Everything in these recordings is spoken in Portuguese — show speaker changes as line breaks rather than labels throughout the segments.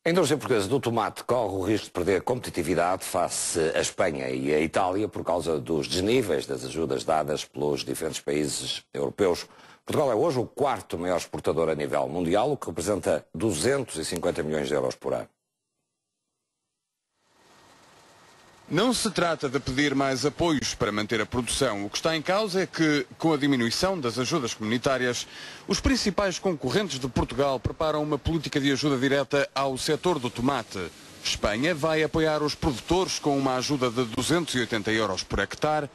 A indústria portuguesa do tomate corre o risco de perder competitividade face à Espanha e à Itália por causa dos desníveis das ajudas dadas pelos diferentes países europeus. Portugal é hoje o quarto maior exportador a nível mundial, o que representa 250 milhões de euros por ano.
Não se trata de pedir mais apoios para manter a produção. O que está em causa é que, com a diminuição das ajudas comunitárias, os principais concorrentes de Portugal preparam uma política de ajuda direta ao setor do tomate. Espanha vai apoiar os produtores com uma ajuda de 280 euros por hectare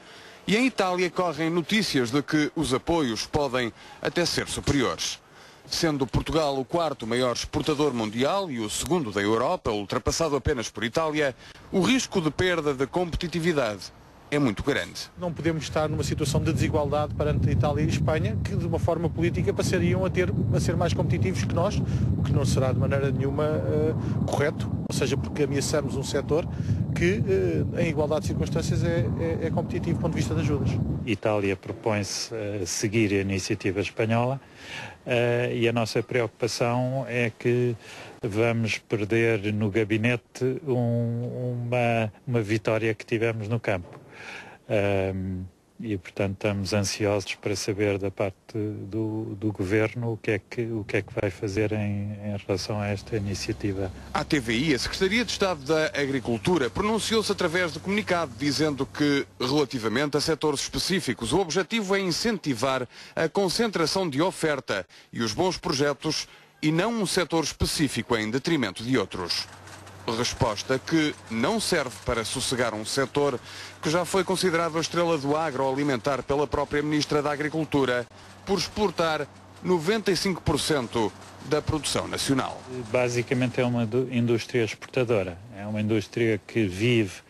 e em Itália correm notícias de que os apoios podem até ser superiores. Sendo Portugal o quarto maior exportador mundial e o segundo da Europa, ultrapassado apenas por Itália, o risco de perda de competitividade é muito grande.
Não podemos estar numa situação de desigualdade perante a Itália e a Espanha, que de uma forma política passariam a ser mais competitivos que nós, o que não será de maneira nenhuma correto, ou seja, porque ameaçamos um setor que, em igualdade de circunstâncias, é competitivo do ponto de vista de ajudas.
Itália propõe-se seguir a iniciativa espanhola e a nossa preocupação é que vamos perder no gabinete uma vitória que tivemos no campo. E, portanto, estamos ansiosos para saber da parte do Governo o que é que vai fazer em relação a esta iniciativa.
A TVI, a Secretaria de Estado da Agricultura, pronunciou-se através de comunicado dizendo que, relativamente a setores específicos, o objetivo é incentivar a concentração de oferta e os bons projetos e não um setor específico em detrimento de outros. Resposta que não serve para sossegar um setor que já foi considerado a estrela do agroalimentar pela própria Ministra da Agricultura por exportar 95% da produção nacional.
Basicamente é uma indústria exportadora, é uma indústria que vive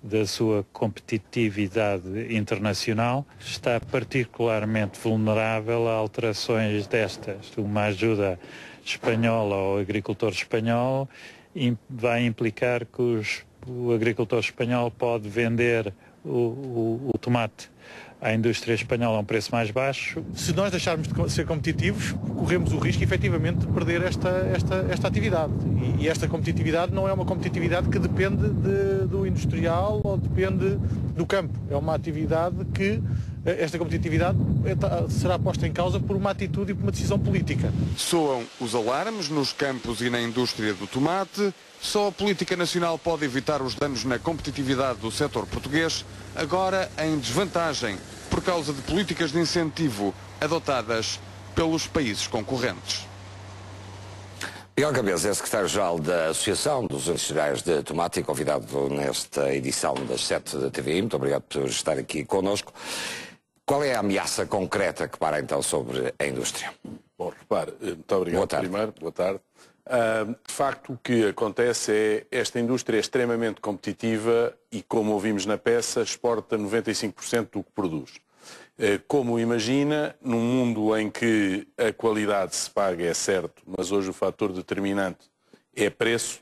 da sua competitividade internacional, está particularmente vulnerável a alterações destas. Uma ajuda espanhola ao agricultor espanhol vai implicar que o agricultor espanhol pode vender o tomate à indústria espanhola a um preço mais baixo.
Se nós deixarmos de ser competitivos, corremos o risco, efetivamente, de perder esta atividade. E esta competitividade não é uma competitividade que depende do industrial ou depende do campo. É uma atividade que, esta competitividade será posta em causa por uma atitude e por uma decisão política.
Soam os alarmes nos campos e na indústria do tomate. Só a política nacional pode evitar os danos na competitividade do setor português, agora em desvantagem por causa de políticas de incentivo adotadas pelos países concorrentes.
Miguel Cabeça é secretário-geral da Associação dos Industriais de Tomate e convidado nesta edição das 7 da TVI. Muito obrigado por estar aqui connosco. Qual é a ameaça concreta que para então sobre a indústria?
Bom, repare, muito obrigado primeiro, boa tarde. De facto, o que acontece é esta indústria é extremamente competitiva e, como ouvimos na peça, exporta 95% do que produz. Como imagina, num mundo em que a qualidade se paga, é certo, mas hoje o fator determinante é preço,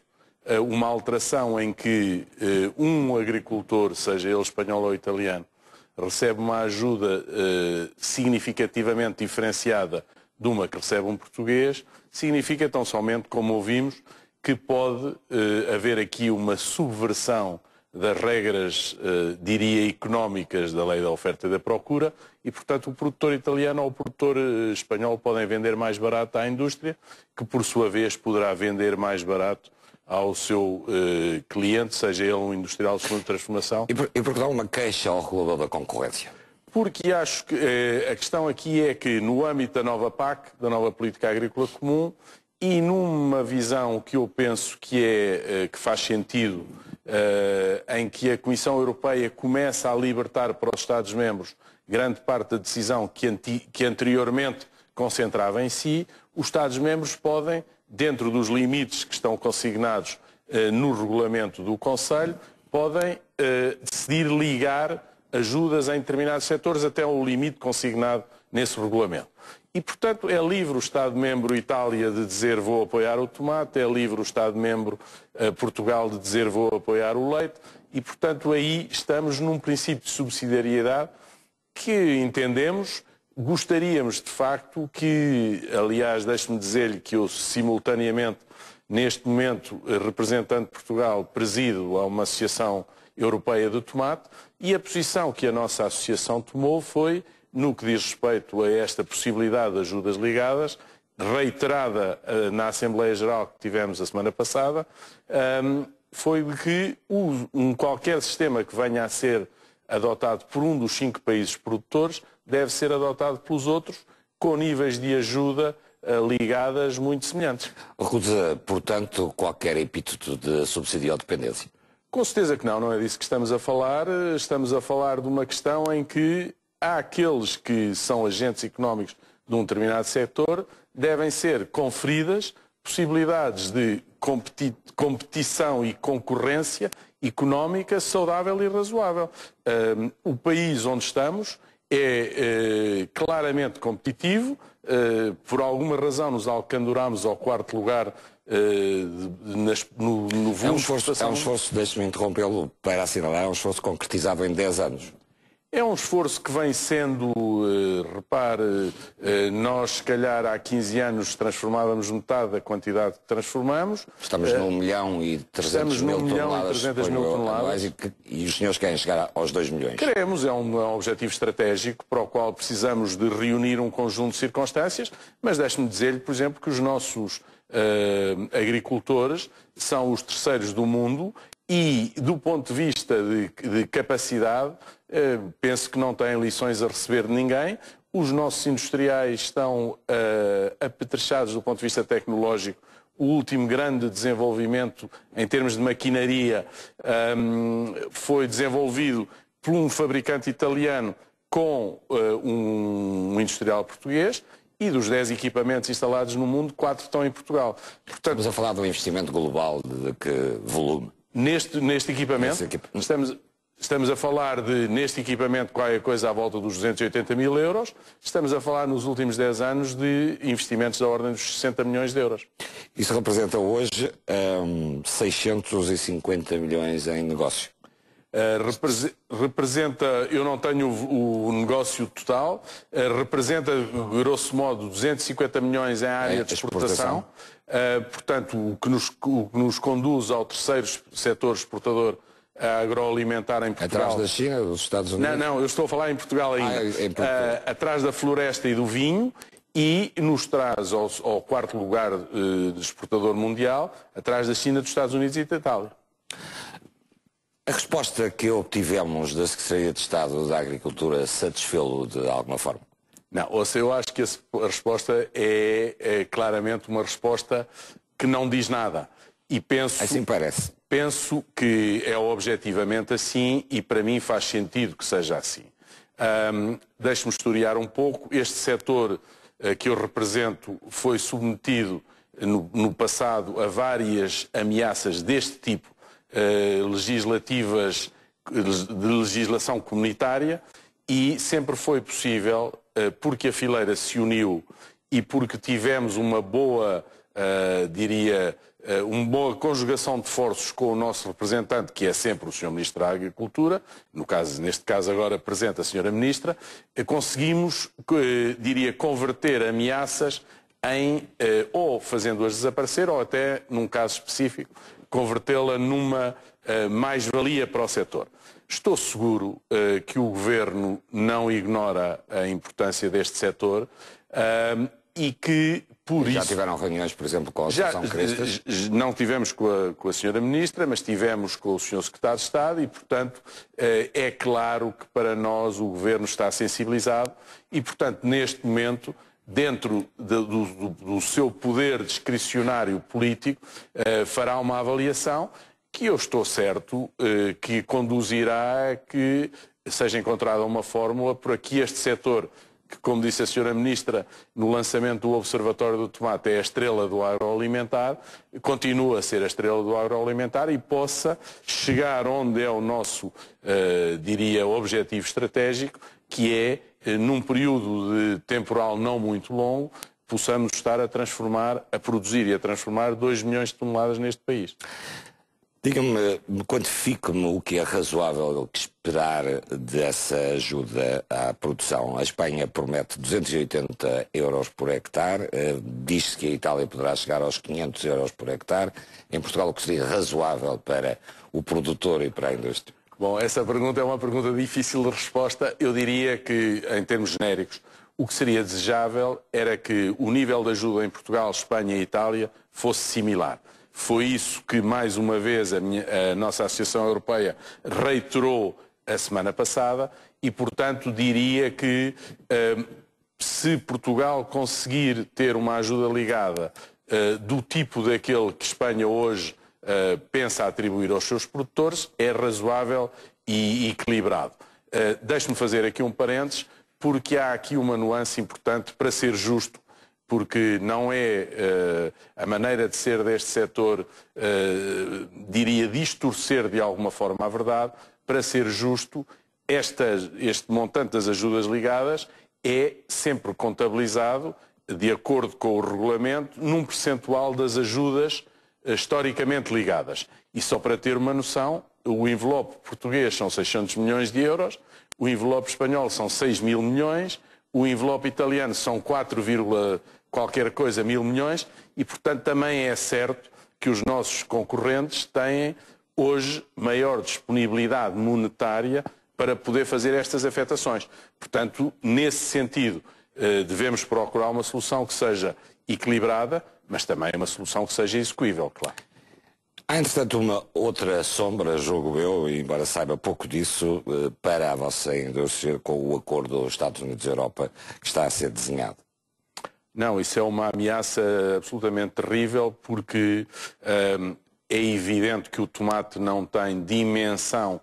uma alteração em que um agricultor, seja ele espanhol ou italiano, recebe uma ajuda significativamente diferenciada de uma que recebe um português, significa tão somente, como ouvimos, que pode haver aqui uma subversão das regras, diria, económicas da lei da oferta e da procura e, portanto, o produtor italiano ou o produtor espanhol podem vender mais barato à indústria, que por sua vez poderá vender mais barato ao seu cliente, seja ele um industrial de segunda transformação.
E por que dá uma queixa ao regulador da concorrência?
Porque acho que a questão aqui é que no âmbito da nova PAC, da nova Política Agrícola Comum, e numa visão que eu penso que faz sentido, em que a Comissão Europeia começa a libertar para os Estados-membros grande parte da decisão que anteriormente concentrava em si, os Estados-membros podem, dentro dos limites que estão consignados no regulamento do Conselho, podem decidir ligar ajudas em determinados setores até ao limite consignado nesse regulamento. E, portanto, é livre o Estado-membro Itália de dizer vou apoiar o tomate, é livre o Estado-membro Portugal de dizer vou apoiar o leite e, portanto, aí estamos num princípio de subsidiariedade que entendemos, gostaríamos de facto que, aliás, deixe-me dizer-lhe que eu simultaneamente Neste momento, representante de Portugal, presido a uma associação europeia de tomate, e a posição que a nossa associação tomou foi, no que diz respeito a esta possibilidade de ajudas ligadas, reiterada na Assembleia Geral que tivemos a semana passada, foi de que qualquer sistema que venha a ser adotado por um dos 5 países produtores deve ser adotado pelos outros com níveis de ajuda ligadas muito semelhantes.
Recusa, portanto, qualquer epíteto de subsídio ou dependência?
Com certeza que não é disso que estamos a falar. Estamos a falar de uma questão em que há aqueles que são agentes económicos de um determinado setor, devem ser conferidas possibilidades de competição e concorrência económica saudável e razoável. O país onde estamos é claramente competitivo, por alguma razão nos alcandorámos ao 4º lugar no volume de exportação.
É um esforço, deixe-me interrompê-lo para assinalar, é um esforço concretizado em 10 anos.
É um esforço que vem sendo, repare, nós se calhar há 15 anos transformávamos metade da quantidade que transformamos.
Estamos num 1.300.000 toneladas e os senhores querem chegar aos 2 milhões.
Queremos, é um objetivo estratégico para o qual precisamos de reunir um conjunto de circunstâncias, mas deixe-me dizer-lhe, por exemplo, que os nossos agricultores são os terceiros do mundo e, do ponto de vista de capacidade, penso que não têm lições a receber de ninguém. Os nossos industriais estão apetrechados do ponto de vista tecnológico. O último grande desenvolvimento em termos de maquinaria foi desenvolvido por um fabricante italiano com um industrial português. E dos 10 equipamentos instalados no mundo, 4 estão em Portugal.
Portanto, estamos a falar de um investimento global de que volume?
Neste equipamento, estamos a falar de, neste equipamento, qualquer coisa à volta dos 280 mil euros. Estamos a falar, nos últimos 10 anos, de investimentos da ordem dos 60 milhões de euros.
Isso representa hoje 650 milhões em negócio.
Representa, eu não tenho o negócio total, representa, grosso modo, 250 milhões em área de exportação. Portanto, o que nos conduz ao terceiro setor exportador agroalimentar em Portugal.
Atrás da China, dos Estados Unidos?
Não, eu estou a falar em Portugal ainda. Atrás da floresta e do vinho. E nos traz ao 4º lugar de exportador mundial, atrás da China, dos Estados Unidos e da Itália.
A resposta que obtivemos da Secretaria de Estado da Agricultura satisfê-lo de alguma forma?
Não, ou seja, eu acho que a resposta é claramente uma resposta que não diz nada. E penso,
assim parece.
Penso que é objetivamente assim e para mim faz sentido que seja assim. Deixe-me historiar um pouco. Este setor que eu represento foi submetido no passado a várias ameaças deste tipo, legislativas, de legislação comunitária, e sempre foi possível, porque a fileira se uniu e porque tivemos uma boa, uma boa conjugação de forços com o nosso representante, que é sempre o Sr. Ministro da Agricultura, neste caso agora presente a Sra. Ministra, conseguimos, converter ameaças em, ou fazendo-as desaparecer, ou até, num caso específico, convertê-la numa mais-valia para o setor. Estou seguro que o Governo não ignora a importância deste setor e que, por
já
isso...
Já tiveram reuniões, por exemplo, com a Associação Crestas?
Não tivemos com a Sra. Ministra, mas tivemos com o Sr. Secretário de Estado e, portanto, é claro que para nós o Governo está sensibilizado e, portanto, neste momento, dentro do seu poder discricionário político, fará uma avaliação que eu estou certo que conduzirá a que seja encontrada uma fórmula para que este setor, que, como disse a Sra. Ministra, no lançamento do Observatório do Tomate é a estrela do agroalimentar, continue a ser a estrela do agroalimentar e possa chegar onde é o nosso, objetivo estratégico, que é, num período de temporal não muito longo, possamos estar a produzir e a transformar 2 milhões de toneladas neste país.
Diga-me, quantifique-me o que é razoável esperar dessa ajuda à produção. A Espanha promete 280 euros por hectare, diz-se que a Itália poderá chegar aos 500 euros por hectare. Em Portugal, o que seria razoável para o produtor e para a indústria?
Bom, essa pergunta é uma pergunta difícil de resposta. Eu diria que, em termos genéricos, o que seria desejável era que o nível de ajuda em Portugal, Espanha e Itália fosse similar. Foi isso que, mais uma vez, a nossa Associação Europeia reiterou a semana passada e, portanto, diria que se Portugal conseguir ter uma ajuda ligada do tipo daquele que Espanha hoje pensa atribuir aos seus produtores, é razoável e equilibrado. Deixe-me fazer aqui um parênteses, porque há aqui uma nuance importante para ser justo, porque não é a maneira de ser deste setor, diria, distorcer de alguma forma a verdade. Para ser justo, este montante das ajudas ligadas é sempre contabilizado, de acordo com o regulamento, num percentual das ajudas historicamente ligadas. E só para ter uma noção, o envelope português são 600 milhões de euros, o envelope espanhol são 6 mil milhões, o envelope italiano são 4, qualquer coisa mil milhões e, portanto, também é certo que os nossos concorrentes têm hoje maior disponibilidade monetária para poder fazer estas afetações. Portanto, nesse sentido, devemos procurar uma solução que seja equilibrada, mas também uma solução que seja execuível, claro.
Há, entretanto, uma outra sombra, julgo eu, e embora saiba pouco disso, para a vossa indústria com o acordo dos Estados Unidos-Europa que está a ser desenhado.
Não, isso é uma ameaça absolutamente terrível, porque é evidente que o tomate não tem dimensão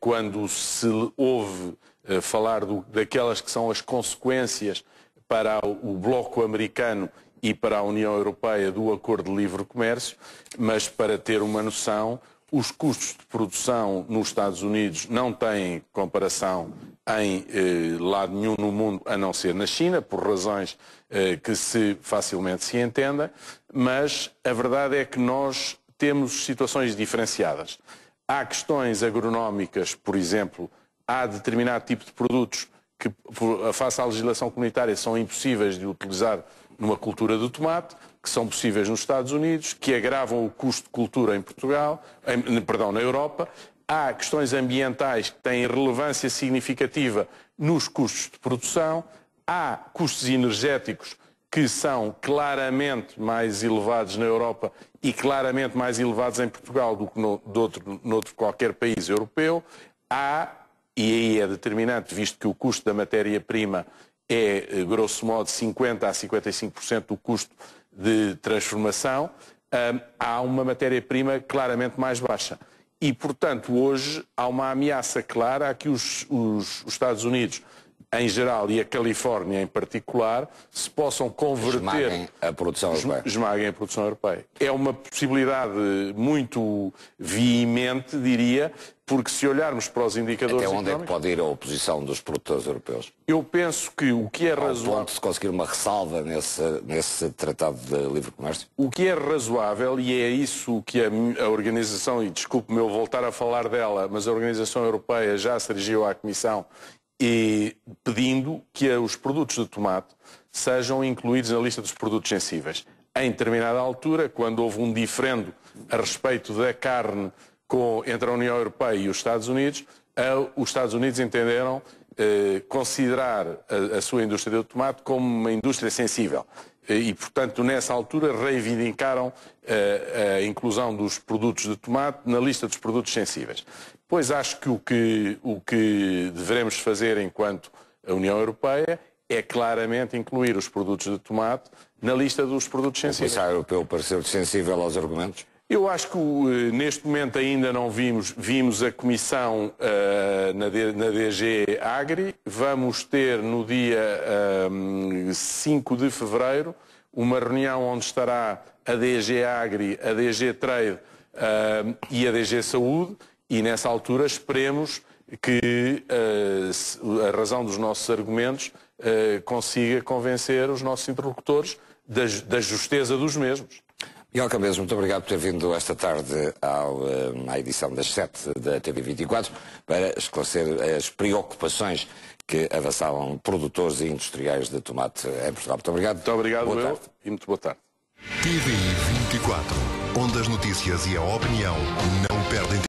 quando se ouve falar daquelas que são as consequências para o bloco americano e para a União Europeia do Acordo de Livre Comércio, mas para ter uma noção, os custos de produção nos Estados Unidos não têm comparação em lado nenhum no mundo, a não ser na China, por razões que facilmente se entendem, mas a verdade é que nós temos situações diferenciadas. Há questões agronómicas, por exemplo, há determinado tipo de produtos que, face à legislação comunitária, são impossíveis de utilizar numa cultura do tomate, que são possíveis nos Estados Unidos, que agravam o custo de cultura em Portugal, na Europa. Há questões ambientais que têm relevância significativa nos custos de produção. Há custos energéticos que são claramente mais elevados na Europa e claramente mais elevados em Portugal do que noutro qualquer país europeu. Há, e aí é determinante, visto que o custo da matéria-prima é, grosso modo, 50% a 55% do custo de transformação, há uma matéria-prima claramente mais baixa. E, portanto, hoje há uma ameaça clara a que os Estados Unidos, em geral, e a Califórnia em particular, se possam converter...
Esmaguem a produção europeia.
Esmaguem a produção europeia. É uma possibilidade muito veemente, diria, porque se olharmos para os indicadores
até onde é que pode ir a oposição dos produtores europeus?
Eu penso que o que é razoável...
Ao ponto de se conseguir uma ressalva nesse tratado de livre comércio?
O que é razoável, e é isso que a organização, e desculpe-me eu voltar a falar dela, mas a Organização Europeia já se dirigiu à Comissão e pedindo que os produtos de tomate sejam incluídos na lista dos produtos sensíveis. Em determinada altura, quando houve um diferendo a respeito da carne entre a União Europeia e os Estados Unidos entenderam considerar a sua indústria do tomate como uma indústria sensível. E, portanto, nessa altura reivindicaram a inclusão dos produtos de tomate na lista dos produtos sensíveis. Pois acho que o que devemos fazer enquanto a União Europeia é claramente incluir os produtos de tomate na lista dos produtos sensíveis.
O Comissário Europeu pareceu sensível aos argumentos?
Eu acho que neste momento ainda não vimos a Comissão na DG Agri. Vamos ter no dia 5 de fevereiro uma reunião onde estará a DG Agri, a DG Trade e a DG Saúde, e nessa altura esperemos que a razão dos nossos argumentos consiga convencer os nossos interlocutores da justeza dos mesmos.
Miguel Cambeses, muito obrigado por ter vindo esta tarde à edição das 7 da TV24 para esclarecer as preocupações que avançavam produtores e industriais de tomate em Portugal. Muito obrigado.
Muito obrigado, e muito boa tarde.
TV24, onde as notícias e a opinião